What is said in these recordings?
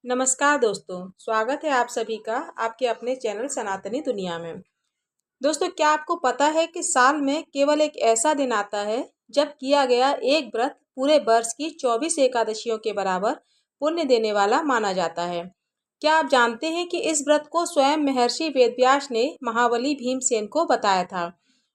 नमस्कार दोस्तों, स्वागत है आप सभी का आपके अपने चैनल सनातनी दुनिया में। दोस्तों, क्या आपको पता है कि साल में केवल एक ऐसा दिन आता है जब किया गया एक व्रत पूरे वर्ष की 24 एकादशियों के बराबर पुण्य देने वाला माना जाता है। क्या आप जानते हैं कि इस व्रत को स्वयं महर्षि वेदव्यास ने महाबली भीमसेन को बताया था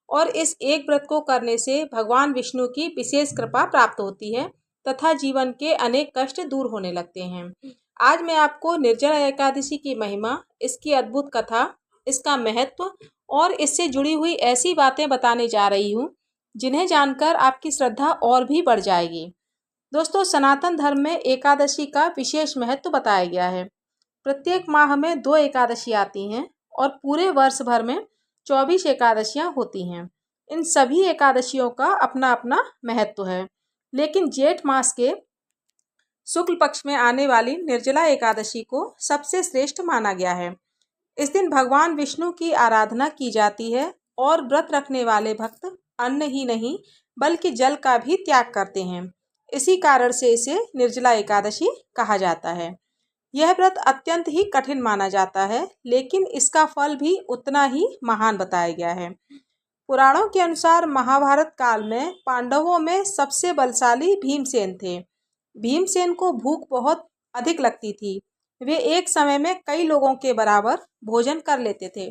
और इस एक व्रत को करने से भगवान विष्णु की विशेष कृपा प्राप्त होती है तथा जीवन के अनेक कष्ट दूर होने लगते हैं। आज मैं आपको निर्जला एकादशी की महिमा, इसकी अद्भुत कथा, इसका महत्व और इससे जुड़ी हुई ऐसी बातें बताने जा रही हूँ जिन्हें जानकर आपकी श्रद्धा और भी बढ़ जाएगी। दोस्तों, सनातन धर्म में एकादशी का विशेष महत्व बताया गया है। प्रत्येक माह में 2 एकादशी आती हैं और पूरे वर्ष भर में 24 एकादशियां होती हैं। इन सभी एकादशियों का अपना अपना महत्व है, लेकिन जेठ मास के शुक्ल पक्ष में आने वाली निर्जला एकादशी को सबसे श्रेष्ठ माना गया है। इस दिन भगवान विष्णु की आराधना की जाती है और व्रत रखने वाले भक्त अन्न ही नहीं बल्कि जल का भी त्याग करते हैं। इसी कारण से इसे निर्जला एकादशी कहा जाता है। यह व्रत अत्यंत ही कठिन माना जाता है, लेकिन इसका फल भी उतना ही महान बताया गया है। पुराणों के अनुसार महाभारत काल में पांडवों में सबसे बलशाली भीमसेन थे। भीमसेन को भूख बहुत अधिक लगती थी। वे एक समय में कई लोगों के बराबर भोजन कर लेते थे।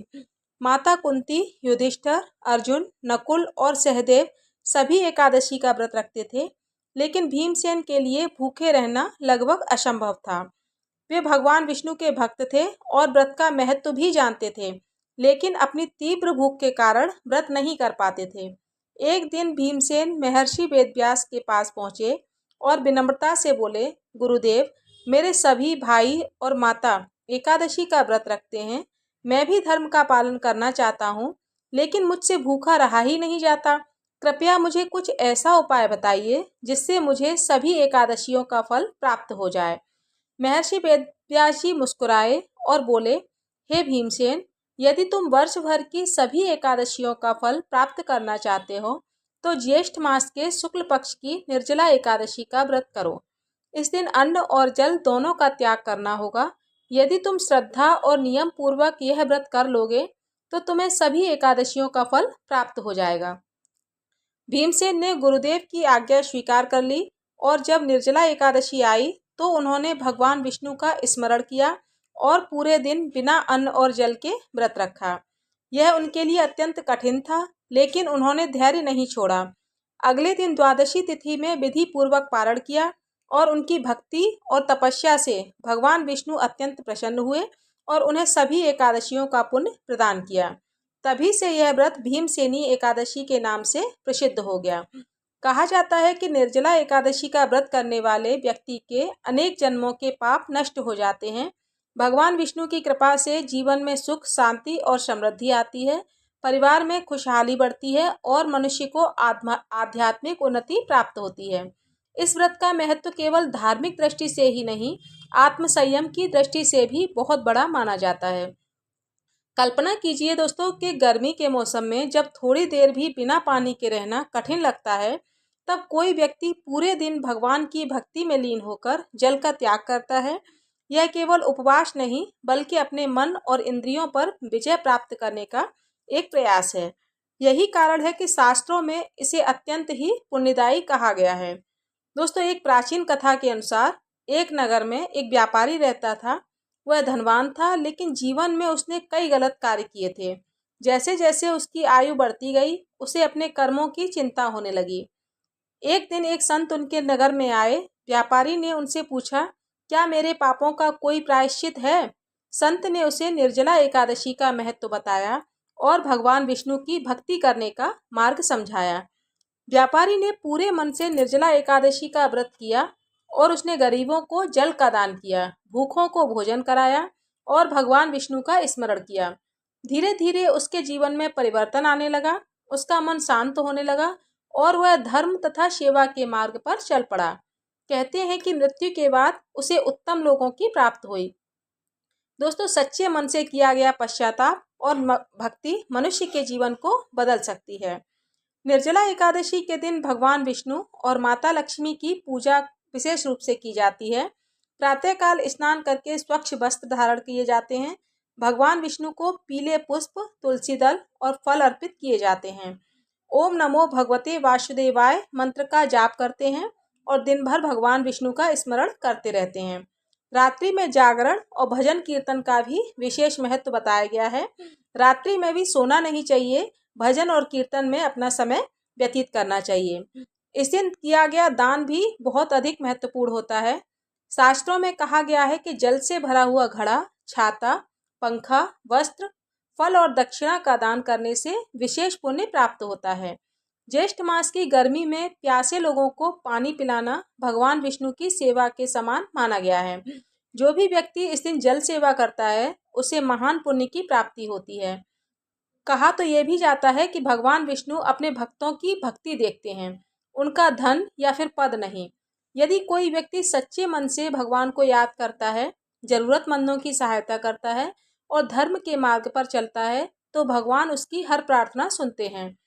माता कुंती, युधिष्ठिर, अर्जुन, नकुल और सहदेव सभी एकादशी का व्रत रखते थे, लेकिन भीमसेन के लिए भूखे रहना लगभग असंभव था। वे भगवान विष्णु के भक्त थे और व्रत का महत्व भी जानते थे, लेकिन अपनी तीव्र भूख के कारण व्रत नहीं कर पाते थे। एक दिन भीमसेन महर्षि वेदव्यास के पास पहुँचे और विनम्रता से बोले, गुरुदेव, मेरे सभी भाई और माता एकादशी का व्रत रखते हैं। मैं भी धर्म का पालन करना चाहता हूँ, लेकिन मुझसे भूखा रहा ही नहीं जाता। कृपया मुझे कुछ ऐसा उपाय बताइए जिससे मुझे सभी एकादशियों का फल प्राप्त हो जाए। महर्षि वेदव्यास जी मुस्कुराए और बोले, हे भीमसेन, यदि तुम वर्ष भर की सभी एकादशियों का फल प्राप्त करना चाहते हो तो ज्येष्ठ मास के शुक्ल पक्ष की निर्जला एकादशी का व्रत करो। इस दिन अन्न और जल दोनों का त्याग करना होगा। यदि तुम श्रद्धा और नियम पूर्वक यह व्रत कर लोगे तो तुम्हें सभी एकादशियों का फल प्राप्त हो जाएगा। भीमसेन ने गुरुदेव की आज्ञा स्वीकार कर ली और जब निर्जला एकादशी आई तो उन्होंने भगवान विष्णु का स्मरण किया और पूरे दिन बिना अन्न और जल के व्रत रखा। यह उनके लिए अत्यंत कठिन था, लेकिन उन्होंने धैर्य नहीं छोड़ा। अगले दिन द्वादशी तिथि में विधि पूर्वक पारण किया और उनकी भक्ति और तपस्या से भगवान विष्णु अत्यंत प्रसन्न हुए और उन्हें सभी एकादशियों का पुण्य प्रदान किया। तभी से यह व्रत भीमसेनी एकादशी के नाम से प्रसिद्ध हो गया। कहा जाता है कि निर्जला एकादशी का व्रत करने वाले व्यक्ति के अनेक जन्मों के पाप नष्ट हो जाते हैं। भगवान विष्णु की कृपा से जीवन में सुख, शांति और समृद्धि आती है, परिवार में खुशहाली बढ़ती है और मनुष्य को आध्यात्मिक उन्नति प्राप्त होती है। इस व्रत का महत्व केवल धार्मिक दृष्टि से ही नहीं, आत्म संयम की दृष्टि से भी बहुत बड़ा माना जाता है। कल्पना कीजिए दोस्तों कि गर्मी के मौसम में जब थोड़ी देर भी बिना पानी के रहना कठिन लगता है, तब कोई व्यक्ति पूरे दिन भगवान की भक्ति में लीन होकर जल का त्याग करता है। यह केवल उपवास नहीं बल्कि अपने मन और इंद्रियों पर विजय प्राप्त करने का एक प्रयास है। यही कारण है कि शास्त्रों में इसे अत्यंत ही पुण्यदायी कहा गया है। दोस्तों, एक प्राचीन कथा के अनुसार एक नगर में एक व्यापारी रहता था। वह धनवान था, लेकिन जीवन में उसने कई गलत कार्य किए थे। जैसे जैसे उसकी आयु बढ़ती गई, उसे अपने कर्मों की चिंता होने लगी। एक दिन एक संत उनके नगर में आए। व्यापारी ने उनसे पूछा, क्या मेरे पापों का कोई प्रायश्चित है? संत ने उसे निर्जला एकादशी का महत्व बताया और भगवान विष्णु की भक्ति करने का मार्ग समझाया। व्यापारी ने पूरे मन से निर्जला एकादशी का व्रत किया और उसने गरीबों को जल का दान किया, भूखों को भोजन कराया और भगवान विष्णु का स्मरण किया। धीरे धीरे उसके जीवन में परिवर्तन आने लगा, उसका मन शांत होने लगा और वह धर्म तथा सेवा के मार्ग पर चल पड़ा। कहते हैं कि मृत्यु के बाद उसे उत्तम लोगों की प्राप्त हुई। दोस्तों, सच्चे मन से किया गया पश्चाताप और भक्ति मनुष्य के जीवन को बदल सकती है। निर्जला एकादशी के दिन भगवान विष्णु और माता लक्ष्मी की पूजा विशेष रूप से की जाती है। प्रातःकाल स्नान करके स्वच्छ वस्त्र धारण किए जाते हैं। भगवान विष्णु को पीले पुष्प, तुलसी दल और फल अर्पित किए जाते हैं। ओम नमो भगवते वासुदेवाय मंत्र का जाप करते हैं और दिन भर भगवान विष्णु का स्मरण करते रहते हैं। रात्रि में जागरण और भजन कीर्तन का भी विशेष महत्व बताया गया है। रात्रि में भी सोना नहीं चाहिए, भजन और कीर्तन में अपना समय व्यतीत करना चाहिए। इस दिन किया गया दान भी बहुत अधिक महत्वपूर्ण होता है। शास्त्रों में कहा गया है कि जल से भरा हुआ घड़ा, छाता, पंखा, वस्त्र, फल और दक्षिणा का दान करने से विशेष पुण्य प्राप्त होता है। ज्येष्ठ मास की गर्मी में प्यासे लोगों को पानी पिलाना भगवान विष्णु की सेवा के समान माना गया है। जो भी व्यक्ति इस दिन जल सेवा करता है उसे महान पुण्य की प्राप्ति होती है। कहा तो ये भी जाता है कि भगवान विष्णु अपने भक्तों की भक्ति देखते हैं, उनका धन या फिर पद नहीं। यदि कोई व्यक्ति सच्चे मन से भगवान को याद करता है, जरूरतमंदों की सहायता करता है और धर्म के मार्ग पर चलता है तो भगवान उसकी हर प्रार्थना सुनते हैं।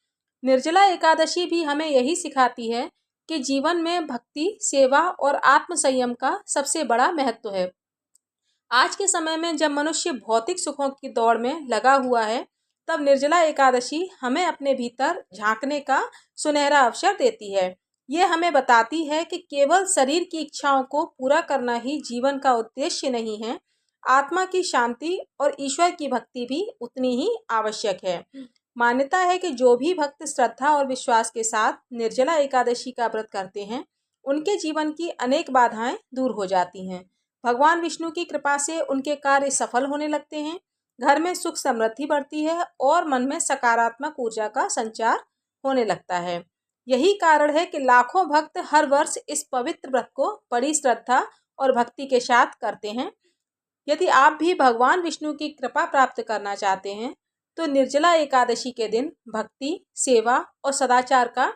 निर्जला एकादशी भी हमें यही सिखाती है कि जीवन में भक्ति, सेवा और आत्म संयम का सबसे बड़ा महत्व है। आज के समय में जब मनुष्य भौतिक सुखों की दौड़ में लगा हुआ है, तब निर्जला एकादशी हमें अपने भीतर झांकने का सुनहरा अवसर देती है। ये हमें बताती है कि केवल शरीर की इच्छाओं को पूरा करना ही जीवन का उद्देश्य नहीं है, आत्मा की शांति और ईश्वर की भक्ति भी उतनी ही आवश्यक है। मान्यता है कि जो भी भक्त श्रद्धा और विश्वास के साथ निर्जला एकादशी का व्रत करते हैं, उनके जीवन की अनेक बाधाएं दूर हो जाती हैं। भगवान विष्णु की कृपा से उनके कार्य सफल होने लगते हैं, घर में सुख समृद्धि बढ़ती है और मन में सकारात्मक ऊर्जा का संचार होने लगता है। यही कारण है कि लाखों भक्त हर वर्ष इस पवित्र व्रत को बड़ी श्रद्धा और भक्ति के साथ करते हैं। यदि आप भी भगवान विष्णु की कृपा प्राप्त करना चाहते हैं तो निर्जला एकादशी के दिन भक्ति, सेवा और सदाचार का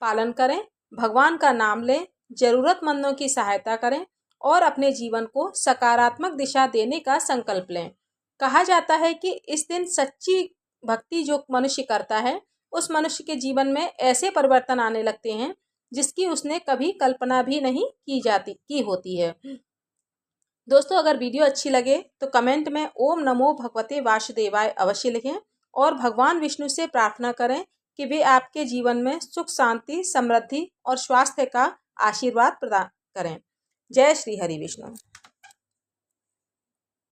पालन करें, भगवान का नाम लें, जरूरतमंदों की सहायता करें और अपने जीवन को सकारात्मक दिशा देने का संकल्प लें। कहा जाता है कि इस दिन सच्ची भक्ति जो मनुष्य करता है, उस मनुष्य के जीवन में ऐसे परिवर्तन आने लगते हैं जिसकी उसने कभी कल्पना भी नहीं की होती है। दोस्तों, अगर वीडियो अच्छी लगे तो कमेंट में ओम नमो भगवते वासुदेवाय अवश्य लिखें और भगवान विष्णु से प्रार्थना करें कि वे आपके जीवन में सुख, शांति, समृद्धि और स्वास्थ्य का आशीर्वाद प्रदान करें। जय श्री हरि विष्णु।